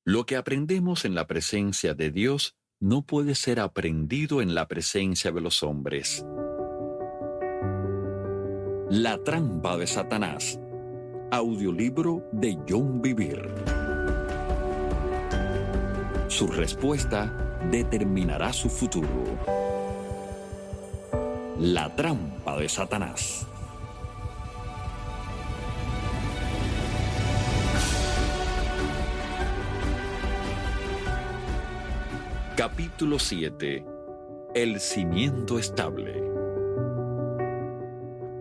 Lo que aprendemos en la presencia de Dios no puede ser aprendido en la presencia de los hombres. La trampa de Satanás. Audiolibro de John Bevere. Su respuesta determinará su futuro. La trampa de Satanás. Capítulo 7. El cimiento estable.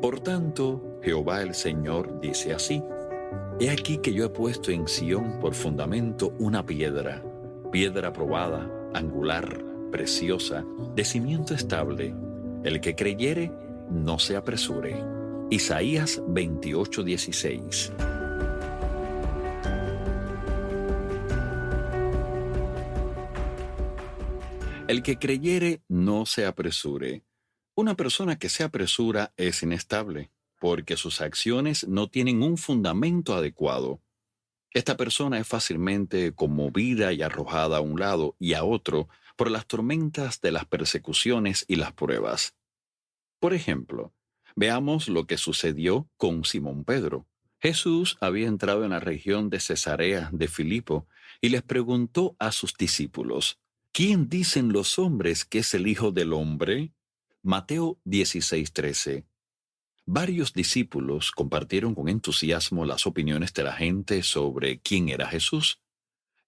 Por tanto, Jehová el Señor dice así: He aquí que yo he puesto en Sión por fundamento una piedra, piedra probada, angular, preciosa, de cimiento estable. El que creyere, no se apresure. Isaías 28:16. El que creyere, no se apresure. Una persona que se apresura es inestable, porque sus acciones no tienen un fundamento adecuado. Esta persona es fácilmente conmovida y arrojada a un lado y a otro por las tormentas de las persecuciones y las pruebas. Por ejemplo, veamos lo que sucedió con Simón Pedro. Jesús había entrado en la región de Cesarea de Filipo y les preguntó a sus discípulos: ¿Quién dicen los hombres que es el Hijo del Hombre? Mateo 16:13. Varios discípulos compartieron con entusiasmo las opiniones de la gente sobre quién era Jesús.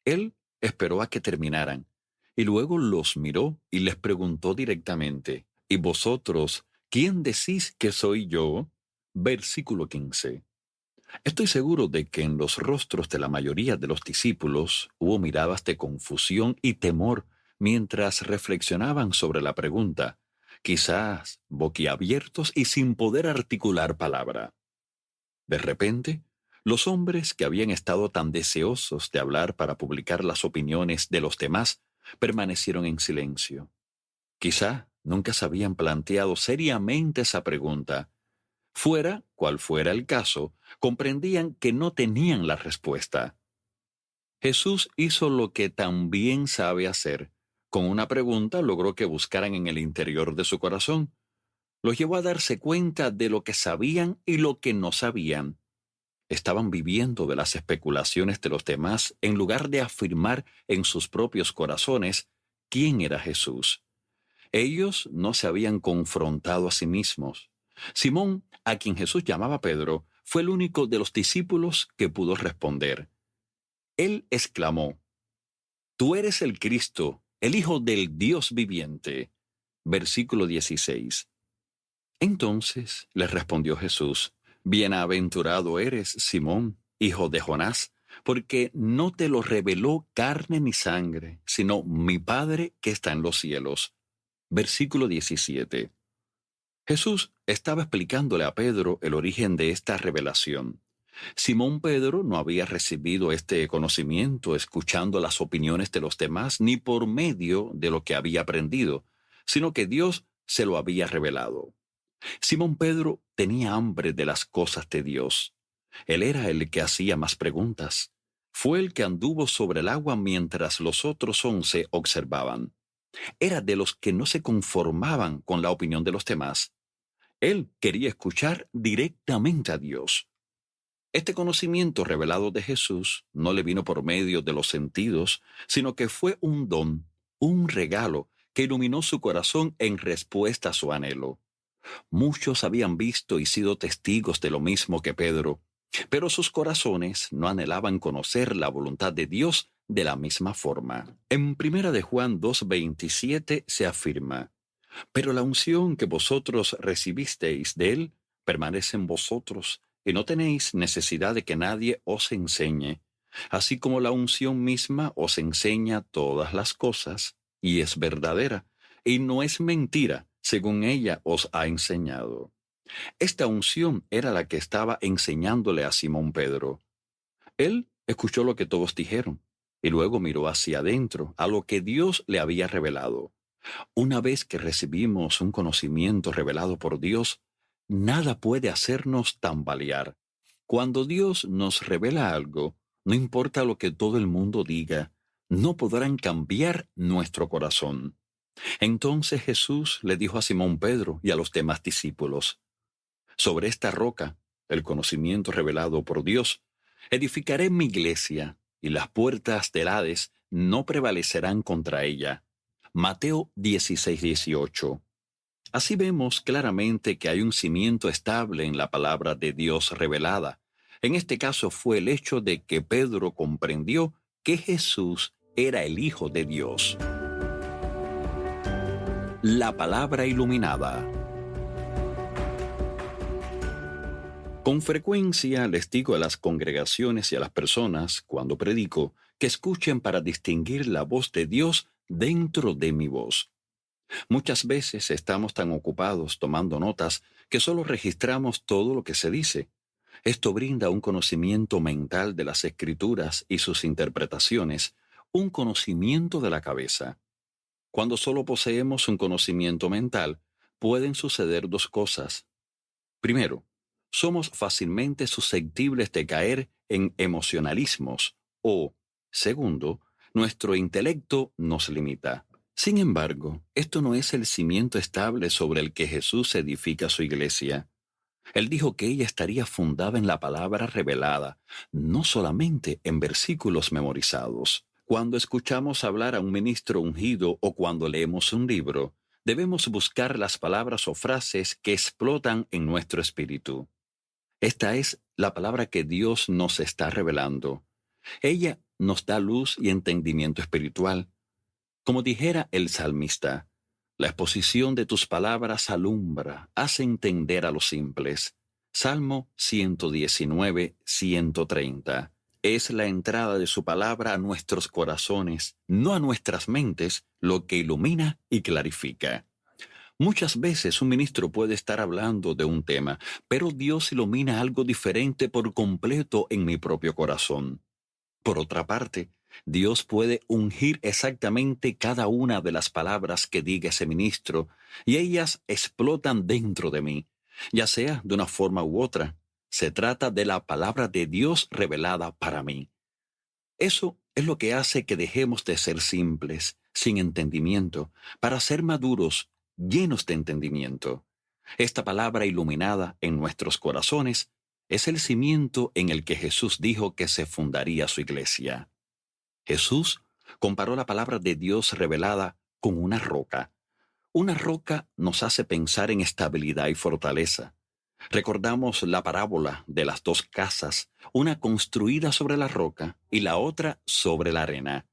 Él esperó a que terminaran y luego los miró y les preguntó directamente: ¿Y vosotros, quién decís que soy yo? Versículo 15. Estoy seguro de que en los rostros de la mayoría de los discípulos hubo miradas de confusión y temor mientras reflexionaban sobre la pregunta, quizás boquiabiertos y sin poder articular palabra. De repente, los hombres que habían estado tan deseosos de hablar para publicar las opiniones de los demás permanecieron en silencio. Quizá nunca se habían planteado seriamente esa pregunta. Fuera cual fuera el caso, comprendían que no tenían la respuesta. Jesús hizo lo que también sabe hacer. Con una pregunta logró que buscaran en el interior de su corazón. Los llevó a darse cuenta de lo que sabían y lo que no sabían. Estaban viviendo de las especulaciones de los demás en lugar de afirmar en sus propios corazones quién era Jesús. Ellos no se habían confrontado a sí mismos. Simón, a quien Jesús llamaba Pedro, fue el único de los discípulos que pudo responder. Él exclamó: Tú eres el Cristo, el Hijo del Dios viviente. Versículo 16. Entonces le respondió Jesús: Bienaventurado eres, Simón, hijo de Jonás, porque no te lo reveló carne ni sangre, sino mi Padre que está en los cielos. Versículo 17. Jesús estaba explicándole a Pedro el origen de esta revelación. Simón Pedro no había recibido este conocimiento escuchando las opiniones de los demás ni por medio de lo que había aprendido, sino que Dios se lo había revelado. Simón Pedro tenía hambre de las cosas de Dios. Él era el que hacía más preguntas. Fue el que anduvo sobre el agua mientras los otros 11 observaban. Era de los que no se conformaban con la opinión de los demás. Él quería escuchar directamente a Dios. Este conocimiento revelado de Jesús no le vino por medio de los sentidos, sino que fue un don, un regalo que iluminó su corazón en respuesta a su anhelo. Muchos habían visto y sido testigos de lo mismo que Pedro, pero sus corazones no anhelaban conocer la voluntad de Dios de la misma forma. En 1 de Juan 2:27 se afirma: Pero la unción que vosotros recibisteis de él permanece en vosotros, y no tenéis necesidad de que nadie os enseñe, así como la unción misma os enseña todas las cosas, y es verdadera, y no es mentira, según ella os ha enseñado. Esta unción era la que estaba enseñándole a Simón Pedro. Él escuchó lo que todos dijeron, y luego miró hacia adentro, a lo que Dios le había revelado. Una vez que recibimos un conocimiento revelado por Dios, nada puede hacernos tambalear. Cuando Dios nos revela algo, No importa lo que todo el mundo diga, no podrán cambiar nuestro corazón. Entonces Jesús le dijo a Simón Pedro y a los demás discípulos: sobre esta roca, el conocimiento revelado por Dios, edificaré mi iglesia, y las puertas del Hades no prevalecerán contra ella. Mateo 16:18. Así vemos claramente que hay un cimiento estable en la palabra de Dios revelada. En este caso fue el hecho de que Pedro comprendió que Jesús era el Hijo de Dios. La palabra iluminada. Con frecuencia les digo a las congregaciones y a las personas, cuando predico, que escuchen para distinguir la voz de Dios dentro de mi voz. Muchas veces estamos tan ocupados tomando notas que solo registramos todo lo que se dice. Esto brinda un conocimiento mental de las Escrituras y sus interpretaciones, un conocimiento de la cabeza. Cuando solo poseemos un conocimiento mental, pueden suceder dos cosas. Primero, somos fácilmente susceptibles de caer en emocionalismos o, segundo, nuestro intelecto nos limita. Sin embargo, esto no es el cimiento estable sobre el que Jesús edifica su iglesia. Él dijo que ella estaría fundada en la palabra revelada, no solamente en versículos memorizados. Cuando escuchamos hablar a un ministro ungido o cuando leemos un libro, debemos buscar las palabras o frases que explotan en nuestro espíritu. Esta es la palabra que Dios nos está revelando. Ella nos da luz y entendimiento espiritual. Como dijera el salmista, la exposición de tus palabras alumbra, hace entender a los simples. Salmo 119, 130. Es la entrada de su palabra a nuestros corazones, no a nuestras mentes, lo que ilumina y clarifica. Muchas veces un ministro puede estar hablando de un tema, pero Dios ilumina algo diferente por completo en mi propio corazón. Por otra parte, Dios puede ungir exactamente cada una de las palabras que diga ese ministro, y ellas explotan dentro de mí, ya sea de una forma u otra. Se trata de la palabra de Dios revelada para mí. Eso es lo que hace que dejemos de ser simples, sin entendimiento, para ser maduros, llenos de entendimiento. Esta palabra iluminada en nuestros corazones es el cimiento en el que Jesús dijo que se fundaría su iglesia. Jesús comparó la palabra de Dios revelada con una roca. Una roca nos hace pensar en estabilidad y fortaleza. Recordamos la parábola de las dos casas, una construida sobre la roca y la otra sobre la arena.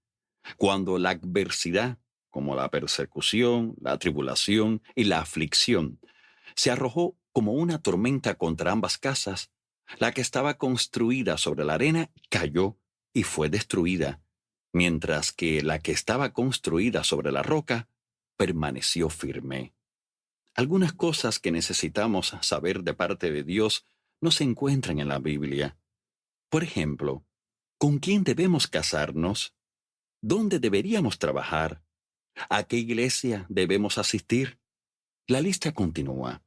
Cuando la adversidad, como la persecución, la tribulación y la aflicción, se arrojó como una tormenta contra ambas casas, la que estaba construida sobre la arena cayó y fue destruida, mientras que la que estaba construida sobre la roca permaneció firme. Algunas cosas que necesitamos saber de parte de Dios no se encuentran en la Biblia. Por ejemplo, ¿con quién debemos casarnos? ¿Dónde deberíamos trabajar? ¿A qué iglesia debemos asistir? La lista continúa.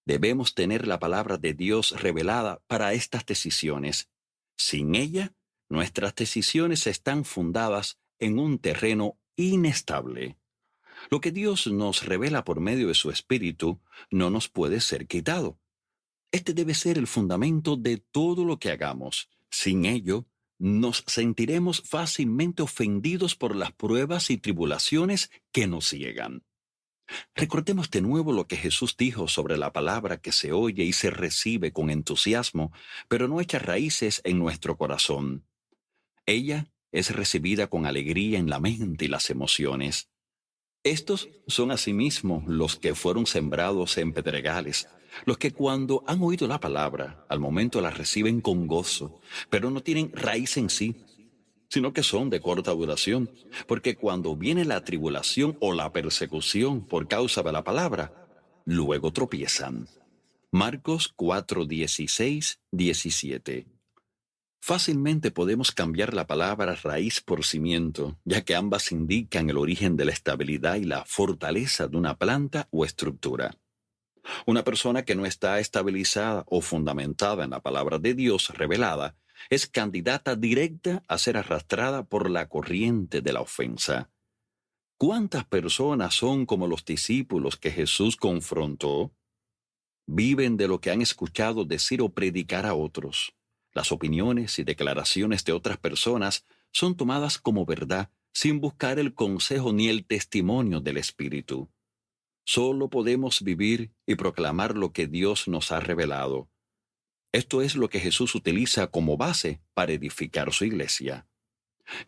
Debemos tener la palabra de Dios revelada para estas decisiones. Sin ella, nuestras decisiones están fundadas en un terreno inestable. Lo que Dios nos revela por medio de su Espíritu no nos puede ser quitado. Este debe ser el fundamento de todo lo que hagamos. Sin ello, nos sentiremos fácilmente ofendidos por las pruebas y tribulaciones que nos ciegan. Recordemos de nuevo lo que Jesús dijo sobre la palabra que se oye y se recibe con entusiasmo, pero no echa raíces en nuestro corazón. Ella es recibida con alegría en la mente y las emociones. Estos son asimismo los que fueron sembrados en pedregales, los que cuando han oído la palabra, al momento la reciben con gozo, pero no tienen raíz en sí, sino que son de corta duración, porque cuando viene la tribulación o la persecución por causa de la palabra, luego tropiezan. Marcos 4, 16, 17. Fácilmente podemos cambiar la palabra raíz por cimiento, ya que ambas indican el origen de la estabilidad y la fortaleza de una planta o estructura. Una persona que no está estabilizada o fundamentada en la palabra de Dios revelada Es candidata directa a ser arrastrada por la corriente de la ofensa. ¿Cuántas personas son como los discípulos que Jesús confrontó? Viven de lo que han escuchado decir o predicar a otros. Las opiniones y declaraciones de otras personas son tomadas como verdad sin buscar el consejo ni el testimonio del Espíritu. Solo podemos vivir y proclamar lo que Dios nos ha revelado. Esto es lo que Jesús utiliza como base para edificar su iglesia.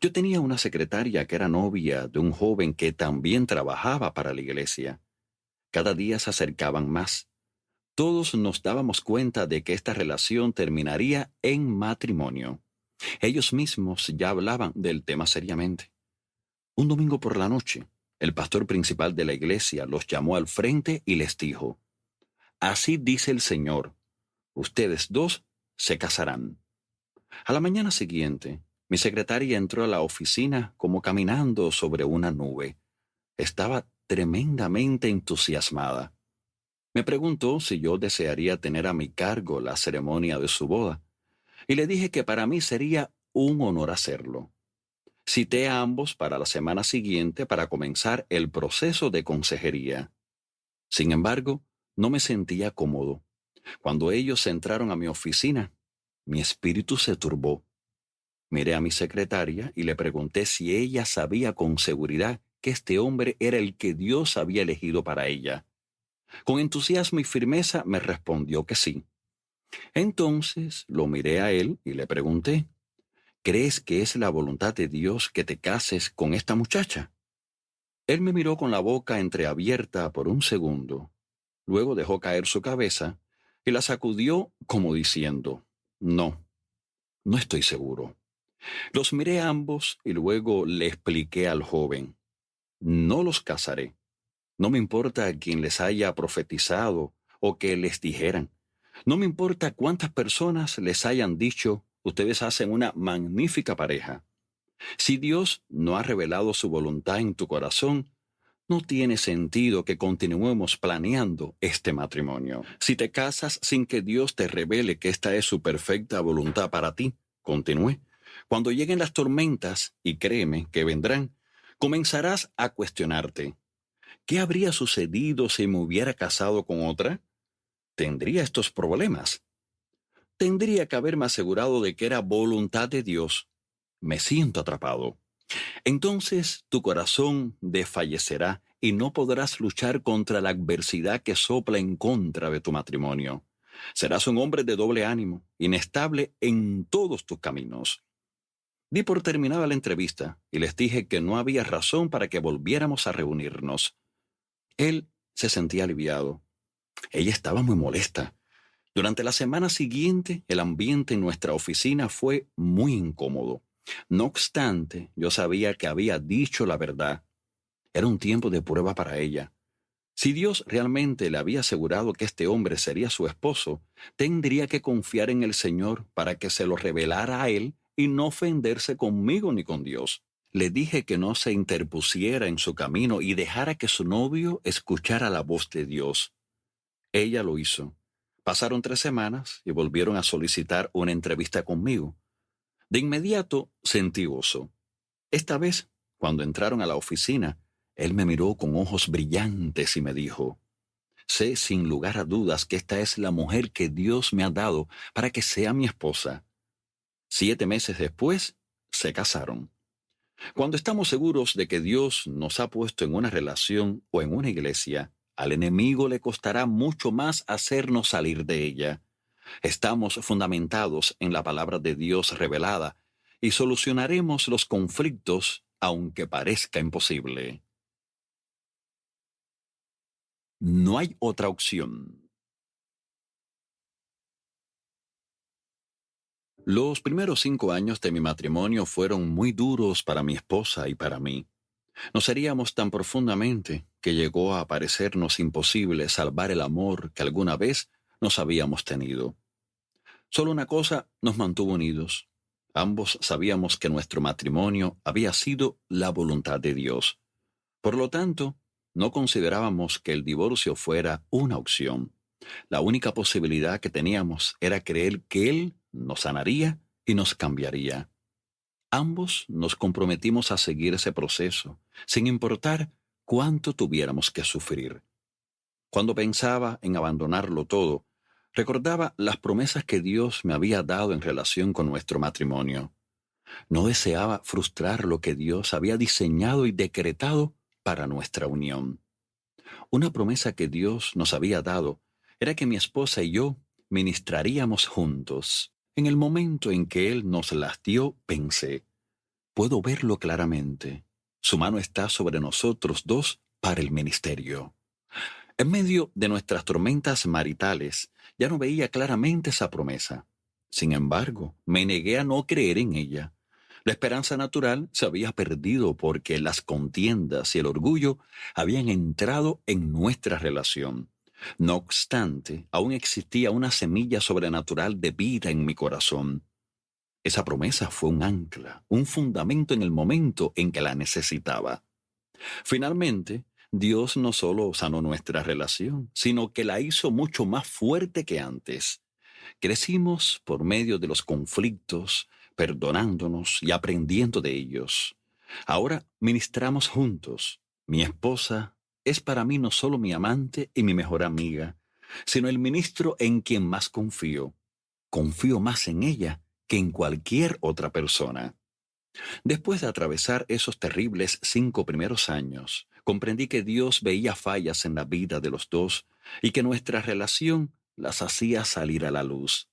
Yo tenía una secretaria que era novia de un joven que también trabajaba para la iglesia. Cada día se acercaban más. Todos nos dábamos cuenta de que esta relación terminaría en matrimonio. Ellos mismos ya hablaban del tema seriamente. Un domingo por la noche, el pastor principal de la iglesia los llamó al frente y les dijo: «Así dice el Señor, ustedes dos se casarán». A la mañana siguiente, mi secretaria entró a la oficina como caminando sobre una nube. Estaba tremendamente entusiasmada. Me preguntó si yo desearía tener a mi cargo la ceremonia de su boda, y le dije que para mí sería un honor hacerlo. Cité a ambos para la semana siguiente para comenzar el proceso de consejería. Sin embargo, no me sentía cómodo. Cuando ellos entraron a mi oficina, mi espíritu se turbó. Miré a mi secretaria y le pregunté si ella sabía con seguridad que este hombre era el que Dios había elegido para ella. Con entusiasmo y firmeza me respondió que sí. Entonces lo miré a él y le pregunté: «¿Crees que es la voluntad de Dios que te cases con esta muchacha?». Él me miró con la boca entreabierta por un segundo. Luego dejó caer su cabeza y la sacudió como diciendo: «No, no estoy seguro». Los miré a ambos y luego le expliqué al joven: «No los casaré. No me importa quién les haya profetizado o que les dijeran. No me importa cuántas personas les hayan dicho: ustedes hacen una magnífica pareja. Si Dios no ha revelado su voluntad en tu corazón, no tiene sentido que continuemos planeando este matrimonio. Si te casas sin que Dios te revele que esta es su perfecta voluntad para ti, continúe. Cuando lleguen las tormentas, y créeme que vendrán, comenzarás a cuestionarte: ¿qué habría sucedido si me hubiera casado con otra? ¿Tendría estos problemas? Tendría que haberme asegurado de que era voluntad de Dios. Me siento atrapado. Entonces tu corazón desfallecerá y no podrás luchar contra la adversidad que sopla en contra de tu matrimonio. Serás un hombre de doble ánimo, inestable en todos tus caminos. Di por terminada la entrevista y les dije que no había razón para que volviéramos a reunirnos. Él se sentía aliviado. Ella estaba muy molesta. Durante la semana siguiente, el ambiente en nuestra oficina fue muy incómodo. No obstante, yo sabía que había dicho la verdad. Era un tiempo de prueba para ella. Si Dios realmente le había asegurado que este hombre sería su esposo, tendría que confiar en el Señor para que se lo revelara a él y no ofenderse conmigo ni con Dios. Le dije que no se interpusiera en su camino y dejara que su novio escuchara la voz de Dios. Ella lo hizo. Pasaron 3 semanas y volvieron a solicitar una entrevista conmigo. De inmediato sentí gozo. Esta vez, cuando entraron a la oficina, él me miró con ojos brillantes y me dijo: «Sé sin lugar a dudas que esta es la mujer que Dios me ha dado para que sea mi esposa». 7 meses después, se casaron. Cuando estamos seguros de que Dios nos ha puesto en una relación o en una iglesia, al enemigo le costará mucho más hacernos salir de ella. Estamos fundamentados en la palabra de Dios revelada y solucionaremos los conflictos aunque parezca imposible. No hay otra opción. Los primeros 5 años de mi matrimonio fueron muy duros para mi esposa y para mí. Nos heríamos tan profundamente que llegó a parecernos imposible salvar el amor que alguna vez nos habíamos tenido. Solo una cosa nos mantuvo unidos. Ambos sabíamos que nuestro matrimonio había sido la voluntad de Dios. Por lo tanto, no considerábamos que el divorcio fuera una opción. La única posibilidad que teníamos era creer que Él nos sanaría y nos cambiaría. Ambos nos comprometimos a seguir ese proceso, sin importar cuánto tuviéramos que sufrir. Cuando pensaba en abandonarlo todo, recordaba las promesas que Dios me había dado en relación con nuestro matrimonio. No deseaba frustrar lo que Dios había diseñado y decretado para nuestra unión. Una promesa que Dios nos había dado era que mi esposa y yo ministraríamos juntos. En el momento en que Él nos las dio, pensé, puedo verlo claramente. Su mano está sobre nosotros dos para el ministerio. En medio de nuestras tormentas maritales, ya no veía claramente esa promesa. Sin embargo, me negué a no creer en ella. La esperanza natural se había perdido porque las contiendas y el orgullo habían entrado en nuestra relación. No obstante, aún existía una semilla sobrenatural de vida en mi corazón. Esa promesa fue un ancla, un fundamento en el momento en que la necesitaba. Finalmente, Dios no solo sanó nuestra relación, sino que la hizo mucho más fuerte que antes. Crecimos por medio de los conflictos, perdonándonos y aprendiendo de ellos. Ahora ministramos juntos. Mi esposa es para mí no solo mi amante y mi mejor amiga, sino el ministro en quien más confío. Confío más en ella que en cualquier otra persona. Después de atravesar esos terribles 5 primeros años, comprendí que Dios veía fallas en la vida de los dos y que nuestra relación las hacía salir a la luz.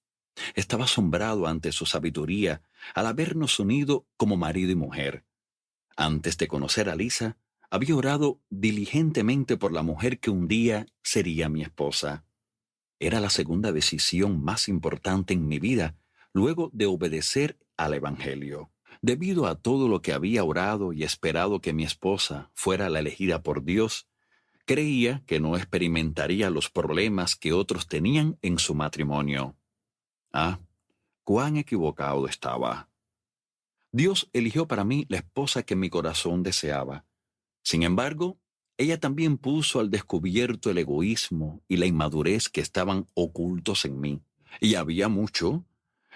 Estaba asombrado ante su sabiduría al habernos unido como marido y mujer. Antes de conocer a Lisa, había orado diligentemente por la mujer que un día sería mi esposa. Era la segunda decisión más importante en mi vida, luego de obedecer al Evangelio. Debido a todo lo que había orado y esperado que mi esposa fuera la elegida por Dios, creía que no experimentaría los problemas que otros tenían en su matrimonio. Ah, cuán equivocado estaba. Dios eligió para mí la esposa que mi corazón deseaba. Sin embargo, ella también puso al descubierto el egoísmo y la inmadurez que estaban ocultos en mí. Y había mucho.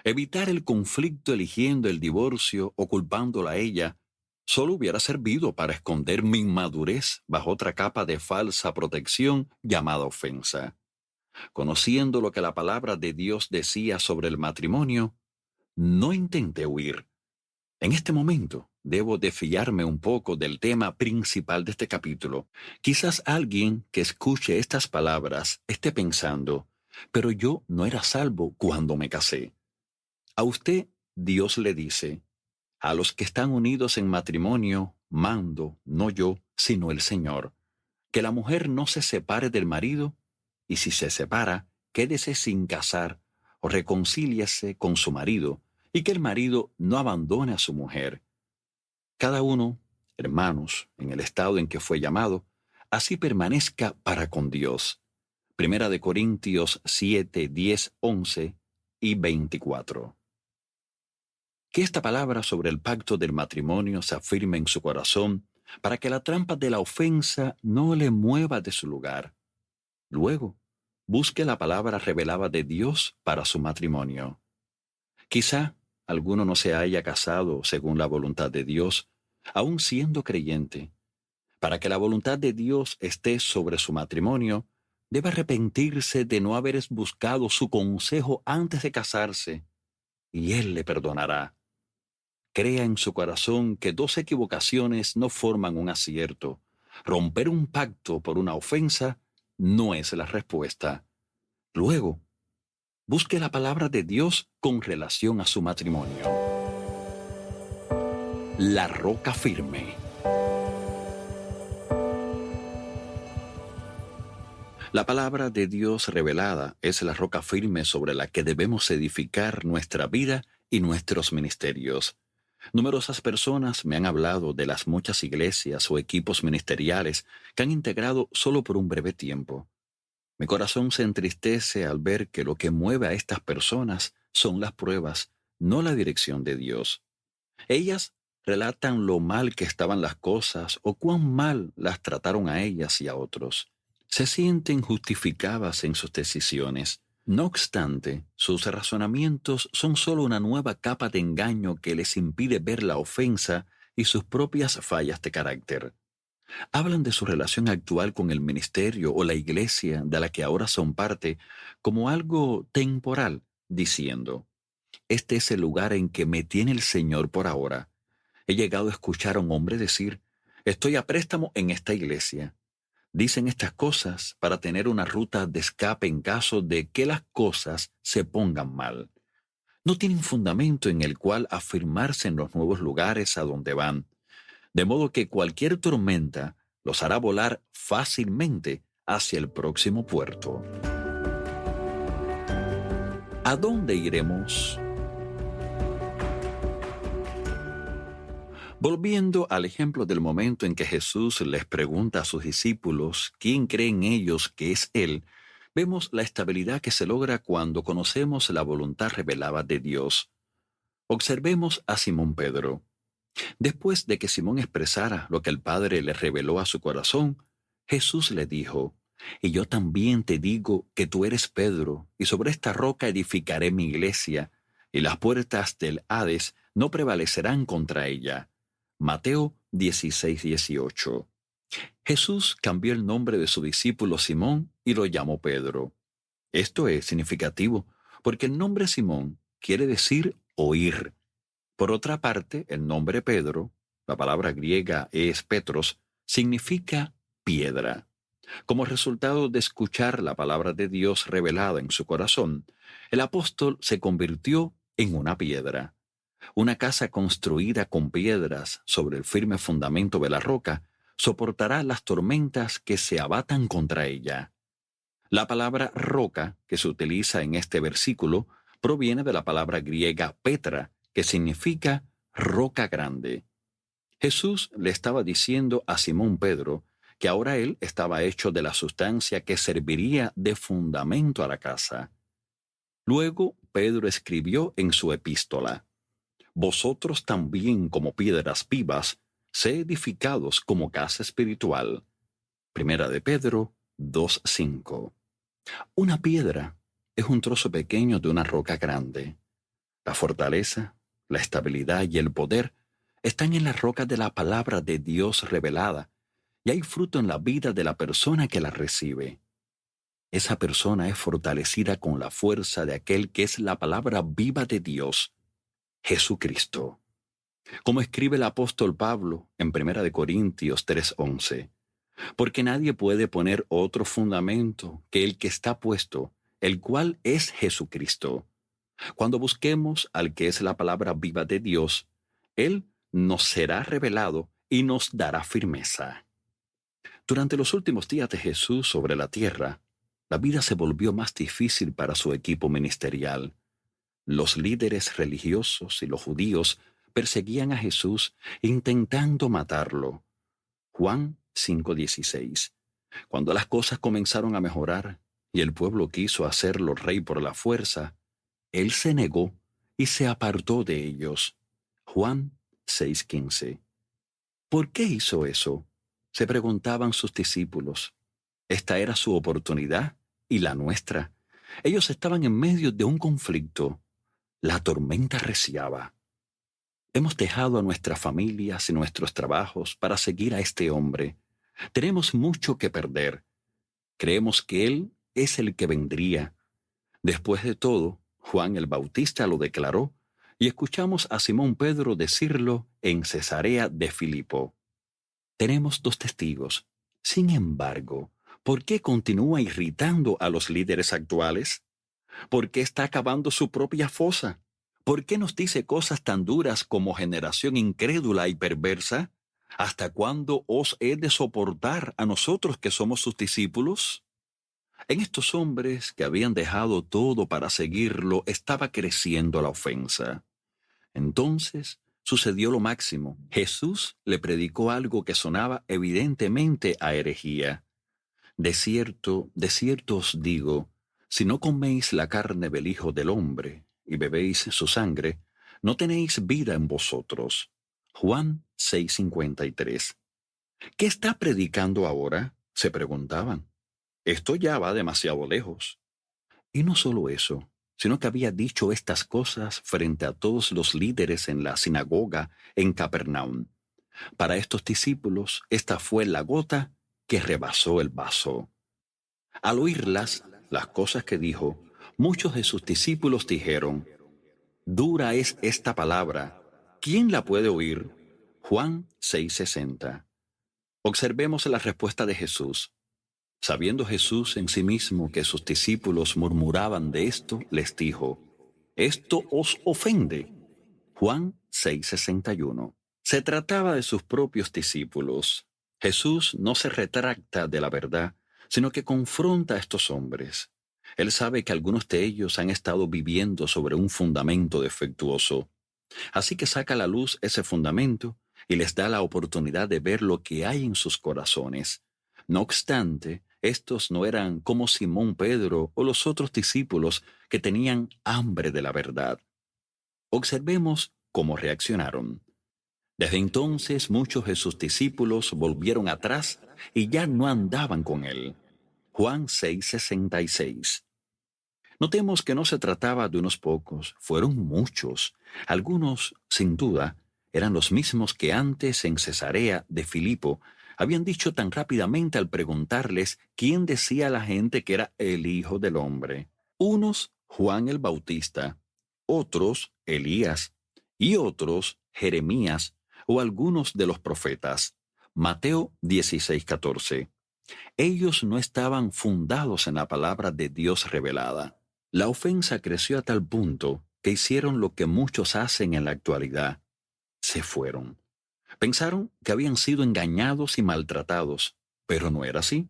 Evitar el conflicto eligiendo el divorcio o culpándola a ella solo hubiera servido para esconder mi inmadurez bajo otra capa de falsa protección llamada ofensa. Conociendo lo que la palabra de Dios decía sobre el matrimonio, no intenté huir. En este momento, debo desviarme un poco del tema principal de este capítulo. Quizás alguien que escuche estas palabras esté pensando, pero yo no era salvo cuando me casé. A usted, Dios le dice, a los que están unidos en matrimonio, mando, no yo, sino el Señor, que la mujer no se separe del marido, y si se separa, quédese sin casar o reconcíliase con su marido, y que el marido no abandone a su mujer. Cada uno, hermanos, en el estado en que fue llamado, así permanezca para con Dios. Primera de Corintios 7, 10, 11 y 24. Que esta palabra sobre el pacto del matrimonio se afirme en su corazón para que la trampa de la ofensa no le mueva de su lugar. Luego, busque la palabra revelada de Dios para su matrimonio. Quizá alguno no se haya casado según la voluntad de Dios, aun siendo creyente. Para que la voluntad de Dios esté sobre su matrimonio, debe arrepentirse de no haber buscado su consejo antes de casarse, y Él le perdonará. Crea en su corazón que 2 equivocaciones no forman un acierto. Romper un pacto por una ofensa no es la respuesta. Luego, busque la palabra de Dios con relación a su matrimonio. La roca firme. La palabra de Dios revelada es la roca firme sobre la que debemos edificar nuestra vida y nuestros ministerios. Numerosas personas me han hablado de las muchas iglesias o equipos ministeriales que han integrado solo por un breve tiempo. Mi corazón se entristece al ver que lo que mueve a estas personas son las pruebas, no la dirección de Dios. Ellas relatan lo mal que estaban las cosas o cuán mal las trataron a ellas y a otros. Se sienten justificadas en sus decisiones. No obstante, sus razonamientos son solo una nueva capa de engaño que les impide ver la ofensa y sus propias fallas de carácter. Hablan de su relación actual con el ministerio o la iglesia de la que ahora son parte como algo temporal, diciendo, este es el lugar en que me tiene el Señor por ahora. He llegado a escuchar a un hombre decir, estoy a préstamo en esta iglesia. Dicen estas cosas para tener una ruta de escape en caso de que las cosas se pongan mal. No tienen fundamento en el cual afirmarse en los nuevos lugares a donde van, de modo que cualquier tormenta los hará volar fácilmente hacia el próximo puerto. ¿A dónde iremos? Volviendo al ejemplo del momento en que Jesús les pregunta a sus discípulos quién creen ellos que es Él, vemos la estabilidad que se logra cuando conocemos la voluntad revelada de Dios. Observemos a Simón Pedro. Después de que Simón expresara lo que el Padre le reveló a su corazón, Jesús le dijo, y yo también te digo que tú eres Pedro, y sobre esta roca edificaré mi iglesia, y las puertas del Hades no prevalecerán contra ella. Mateo 16:18. Jesús cambió el nombre de su discípulo Simón y lo llamó Pedro. Esto es significativo, porque el nombre Simón quiere decir oír. Por otra parte, el nombre Pedro, la palabra griega es Petros, significa piedra. Como resultado de escuchar la palabra de Dios revelada en su corazón, el apóstol se convirtió en una piedra. Una casa construida con piedras sobre el firme fundamento de la roca soportará las tormentas que se abatan contra ella. La palabra roca que se utiliza en este versículo proviene de la palabra griega Petra, que significa roca grande. Jesús le estaba diciendo a Simón Pedro que ahora él estaba hecho de la sustancia que serviría de fundamento a la casa. Luego Pedro escribió en su epístola, vosotros también como piedras vivas, sé edificados como casa espiritual. Primera de Pedro 2:5. Una piedra es un trozo pequeño de una roca grande. La fortaleza, la estabilidad y el poder están en la roca de la palabra de Dios revelada, y hay fruto en la vida de la persona que la recibe. Esa persona es fortalecida con la fuerza de aquel que es la palabra viva de Dios, Jesucristo. Como escribe el apóstol Pablo en 1 Corintios 3:11, porque nadie puede poner otro fundamento que el que está puesto, el cual es Jesucristo. Cuando busquemos al que es la palabra viva de Dios, Él nos será revelado y nos dará firmeza. Durante los últimos días de Jesús sobre la tierra, la vida se volvió más difícil para su equipo ministerial. Los líderes religiosos y los judíos perseguían a Jesús intentando matarlo. Juan 5:16. Cuando las cosas comenzaron a mejorar y el pueblo quiso hacerlo rey por la fuerza, él se negó y se apartó de ellos. Juan 6:15. ¿Por qué hizo eso? Se preguntaban sus discípulos. Esta era su oportunidad y la nuestra. Ellos estaban en medio de un conflicto. La tormenta arreciaba. Hemos dejado a nuestras familias y nuestros trabajos para seguir a este hombre. Tenemos mucho que perder. Creemos que Él es el que vendría. Después de todo, Juan el Bautista lo declaró y escuchamos a Simón Pedro decirlo en Cesarea de Filipo. Tenemos dos testigos. Sin embargo, ¿por qué continúa irritando a los líderes actuales? ¿Por qué está cavando su propia fosa? ¿Por qué nos dice cosas tan duras como generación incrédula y perversa? ¿Hasta cuándo os he de soportar a nosotros que somos sus discípulos? En estos hombres que habían dejado todo para seguirlo estaba creciendo la ofensa. Entonces sucedió lo máximo. Jesús le predicó algo que sonaba evidentemente a herejía. De cierto os digo, si no coméis la carne del Hijo del Hombre y bebéis su sangre, no tenéis vida en vosotros. Juan 6:53. ¿Qué está predicando ahora?, se preguntaban. Esto ya va demasiado lejos. Y no solo eso, sino que había dicho estas cosas frente a todos los líderes en la sinagoga en Capernaum. Para estos discípulos, esta fue la gota que rebasó el vaso. Al oírlas, las cosas que dijo, muchos de sus discípulos dijeron: dura es esta palabra, ¿quién la puede oír? Juan 6:60. Observemos la respuesta de Jesús. Sabiendo Jesús en sí mismo que sus discípulos murmuraban de esto, les dijo: ¿esto os ofende? Juan 6:61. Se trataba de sus propios discípulos. Jesús no se retracta de la verdad, sino que confronta a estos hombres. Él sabe que algunos de ellos han estado viviendo sobre un fundamento defectuoso. Así que saca a la luz ese fundamento y les da la oportunidad de ver lo que hay en sus corazones. No obstante, estos no eran como Simón Pedro o los otros discípulos que tenían hambre de la verdad. Observemos cómo reaccionaron. Desde entonces muchos de sus discípulos volvieron atrás y ya no andaban con él. Juan 6:66. Notemos que no se trataba de unos pocos, fueron muchos. Algunos, sin duda, eran los mismos que antes en Cesarea de Filipo habían dicho tan rápidamente al preguntarles quién decía la gente que era el Hijo del Hombre. Unos, Juan el Bautista, otros, Elías, y otros, Jeremías, o algunos de los profetas. Mateo 16:14. Ellos no estaban fundados en la palabra de Dios revelada. La ofensa creció a tal punto que hicieron lo que muchos hacen en la actualidad. Se fueron. Pensaron que habían sido engañados y maltratados, pero no era así.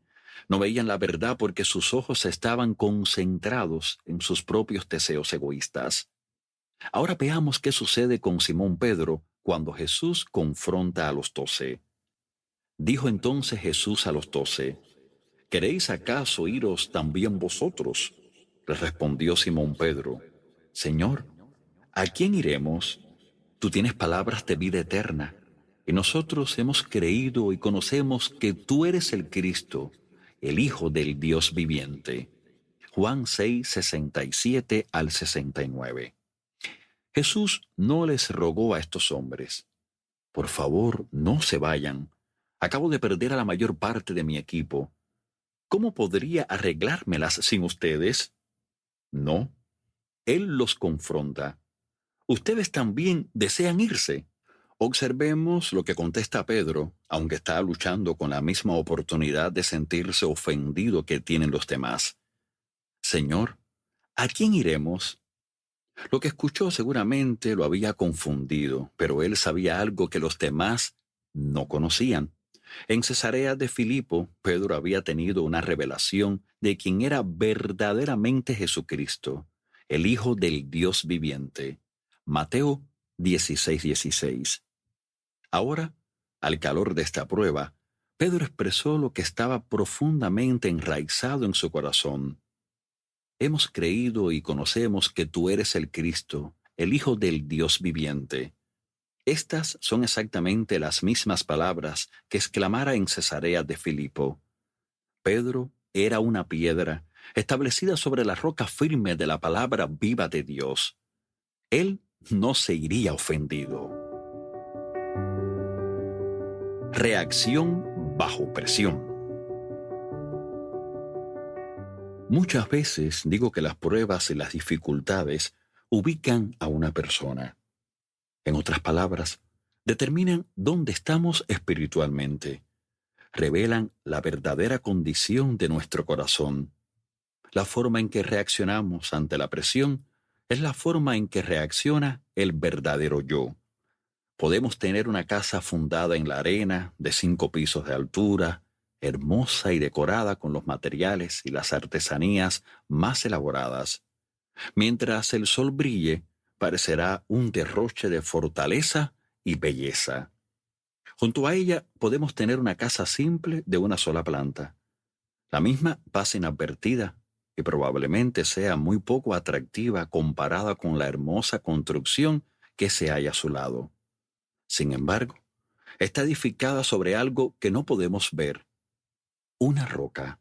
No veían la verdad porque sus ojos estaban concentrados en sus propios deseos egoístas. Ahora veamos qué sucede con Simón Pedro cuando Jesús confronta a los 12. Dijo entonces Jesús a los 12: ¿queréis acaso iros también vosotros? Le respondió Simón Pedro: Señor, ¿a quién iremos? Tú tienes palabras de vida eterna, y nosotros hemos creído y conocemos que tú eres el Cristo, el Hijo del Dios viviente. Juan 6:67 al 69. Jesús no les rogó a estos hombres: por favor, no se vayan. Acabo de perder a la mayor parte de mi equipo. ¿Cómo podría arreglármelas sin ustedes? No. Él los confronta. ¿Ustedes también desean irse? Observemos lo que contesta Pedro, aunque está luchando con la misma oportunidad de sentirse ofendido que tienen los demás. Señor, ¿a quién iremos? Lo que escuchó seguramente lo había confundido, pero él sabía algo que los demás no conocían. En Cesarea de Filipo, Pedro había tenido una revelación de quién era verdaderamente Jesucristo, el Hijo del Dios viviente. Mateo 16:16. Ahora, al calor de esta prueba, Pedro expresó lo que estaba profundamente enraizado en su corazón. Hemos creído y conocemos que tú eres el Cristo, el Hijo del Dios viviente. Estas son exactamente las mismas palabras que exclamara en Cesarea de Filipo. Pedro era una piedra establecida sobre la roca firme de la palabra viva de Dios. Él no se iría ofendido. Reacción bajo presión. Muchas veces digo que las pruebas y las dificultades ubican a una persona. En otras palabras, determinan dónde estamos espiritualmente. Revelan la verdadera condición de nuestro corazón. La forma en que reaccionamos ante la presión es la forma en que reacciona el verdadero yo. Podemos tener una casa fundada en la arena, de 5 pisos de altura, hermosa y decorada con los materiales y las artesanías más elaboradas. Mientras el sol brille, parecerá un derroche de fortaleza y belleza. Junto a ella podemos tener una casa simple de una sola planta. La misma pasa inadvertida y probablemente sea muy poco atractiva comparada con la hermosa construcción que se halla a su lado. Sin embargo, está edificada sobre algo que no podemos ver, una roca.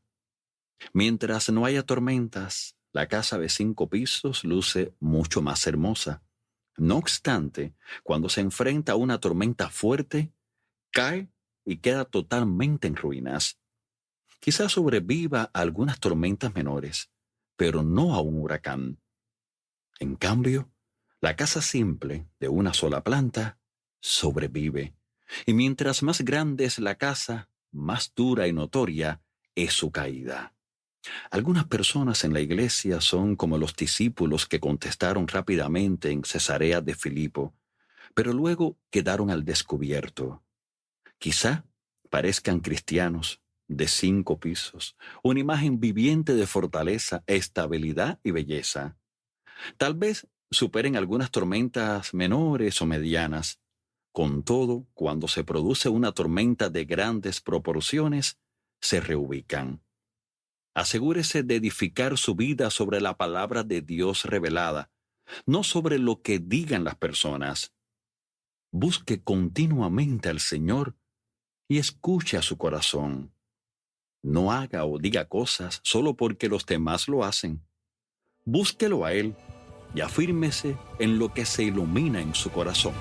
Mientras no haya tormentas, La casa de 5 pisos luce mucho más hermosa. No obstante, cuando se enfrenta a una tormenta fuerte, cae y queda totalmente en ruinas. Quizás sobreviva a algunas tormentas menores, pero no a un huracán. En cambio, la casa simple de una sola planta sobrevive. Y mientras más grande es la casa, más dura y notoria es su caída. Algunas personas en la iglesia son como los discípulos que contestaron rápidamente en Cesarea de Filipo, pero luego quedaron al descubierto. Quizá parezcan cristianos de 5 pisos, una imagen viviente de fortaleza, estabilidad y belleza. Tal vez superen algunas tormentas menores o medianas. Con todo, cuando se produce una tormenta de grandes proporciones, se reubican. Asegúrese de edificar su vida sobre la palabra de Dios revelada, no sobre lo que digan las personas. Busque continuamente al Señor y escuche a su corazón. No haga o diga cosas solo porque los demás lo hacen. Búsquelo a Él y afírmese en lo que se ilumina en su corazón.